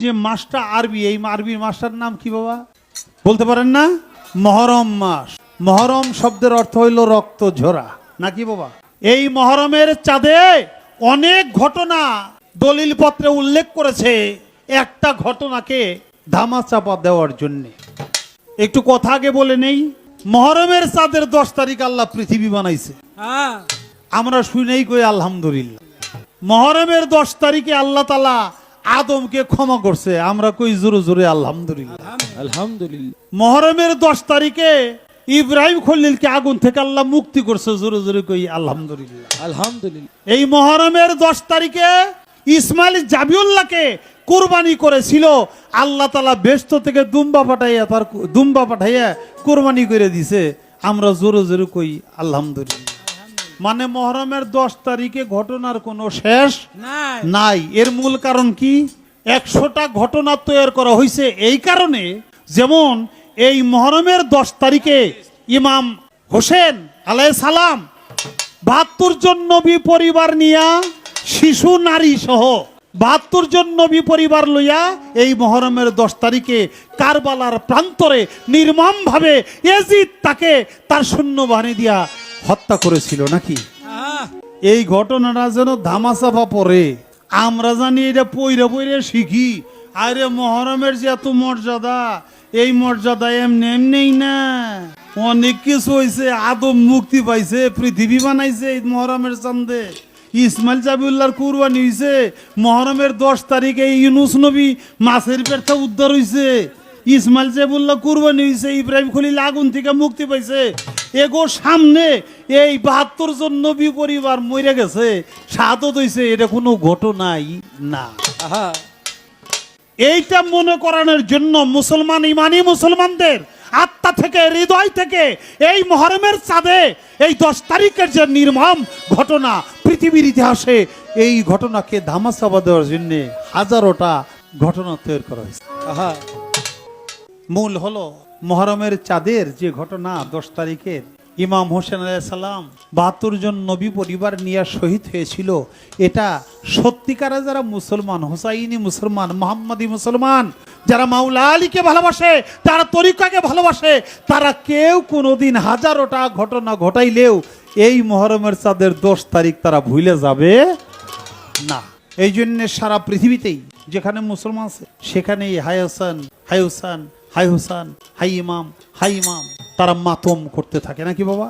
যে মাসটা আরবি, এই আরবির মাসটার নাম কি বাবা বলতে পারেন না? মহরম মাস। মহরম শব্দের অর্থ হইল রক্ত ঝরা, নাকি বাবা? এই মহরমের চাঁদে অনেক ঘটনা দলিল পত্রে উল্লেখ করেছে, একটা ঘটনাকে ধামাচাপা দেওয়ার জন্য। একটু কথা আগে বলে নেই, মহরমের চাঁদের 10 তারিখ আল্লাহ পৃথিবী বানাইছে। আমরা শুনেই কই আলহামদুলিল্লাহ। মহরমের 10 তারিখে আল্লাহ তাআলা আদমকে ক্ষমা করছে, আমরা কই জোরে জোরে আলহামদুলিল্লাহ। আলহামদুলিল্লাহ। মহরমের 10 তারিখে ইব্রাহিম খলিলকে আগুন থেকে আল্লাহ মুক্তি করছে, জোরে জোরে কই আলহামদুলিল্লাহ। আলহামদুলিল্লাহ। এই মহরমের 10 তারিখে ইসমাইল জাবিউল্লাহকে কুরবানি করেছিল, আল্লাহ তাআলা বেহেশত থেকে দুম্বা পাঠাইয়া কুরবানি করে দিছে, আমরা জোরে জোরে কই আলহামদুলিল্লাহ। মানে মহরমের 10 তারিখে ঘটনার কোনো শেষ নাই। এর মূল কারণ কি? 100টা ঘটনা তৈরি করা হয়েছে এই কারণে, যেমন এই মহরমের 10 তারিখে ইমাম হোসেন আলাইহিস সালাম 72 জন নবী পরিবার নিয়া, শিশু নারী সহ 72 জন নবী পরিবার লইয়া এই মহরমের 10 তারিখে কারবালার প্রান্তরে নির্মমভাবে ইয়াজিদ তাকে তার সৈন্যবাহিনী দিয়া হত্যা করেছিল, নাকি? এই ঘটনাটা যেন ধামাচাপা পড়ে, আমরা জানি এটা পইরে পইরে শিখি। আরে মহরমের যে এত মর্যাদা, এই মর্যাদা এমনি এমনি না, অনেক কিছু হয়েছে। আদম মুক্তি পাইছে, পৃথিবী বানাইছে এই মহরমের চাঁদে। ইসমাইল জাবিউল্লাহর কুরবানি হয়েছে মহরমের 10 তারিখে। ইউনুস নবী মাছের পেট থেকে উদ্ধার হয়েছে, ইসমাইল জাবিউল্লাহ কুরবানি হয়েছে, ইব্রাহিম খলিল আগুন থেকে মুক্তি পাইছে। এগো সামনে এই 72 জন নবী পরিবার মরে গেছে, শাহাদত হইছে, এটা কোনো ঘটনাই না। এইটা মনে করানোর জন্য মুসলমান, ইমানি মুসলমানদের আত্মা থেকে, হৃদয় থেকে এই মহরমের চাঁদে এই 10 তারিখের যে নির্মম ঘটনা, পৃথিবীর ইতিহাসে এই ঘটনাকে ধামাচাপা দেওয়ার জন্য হাজারোটা ঘটনা তৈরি করা হয়েছে। মূল হলো মহরমের চাঁদের যে ঘটনা 10 তারিখের ইমাম হোসেন আলাইহিস সালাম 72 জন নবী পরিবার নিয়ে শহীদ হয়েছিল। এটা সত্যিকারে যারা মুসলমান, হোসাইনি মুসলমান, মোহাম্মদী মুসলমান, যারা মাওলা আলীকে ভালোবাসে, তারা তরিকাকে ভালোবাসে, তারা কেউ কোনোদিন হাজারোটা ঘটনা ঘটাইলেও এই মহরমের চাঁদের 10 তারিখ তারা ভুলে যাবে না। এই জন্য সারা পৃথিবীতেই যেখানে মুসলমান আছে সেখানেই হাই হোসেন, হাই হোসেন, হাই হোসেন, হাই ইমাম, হাই ইমাম তারা মাতম করতে থাকে, নাকি বাবা?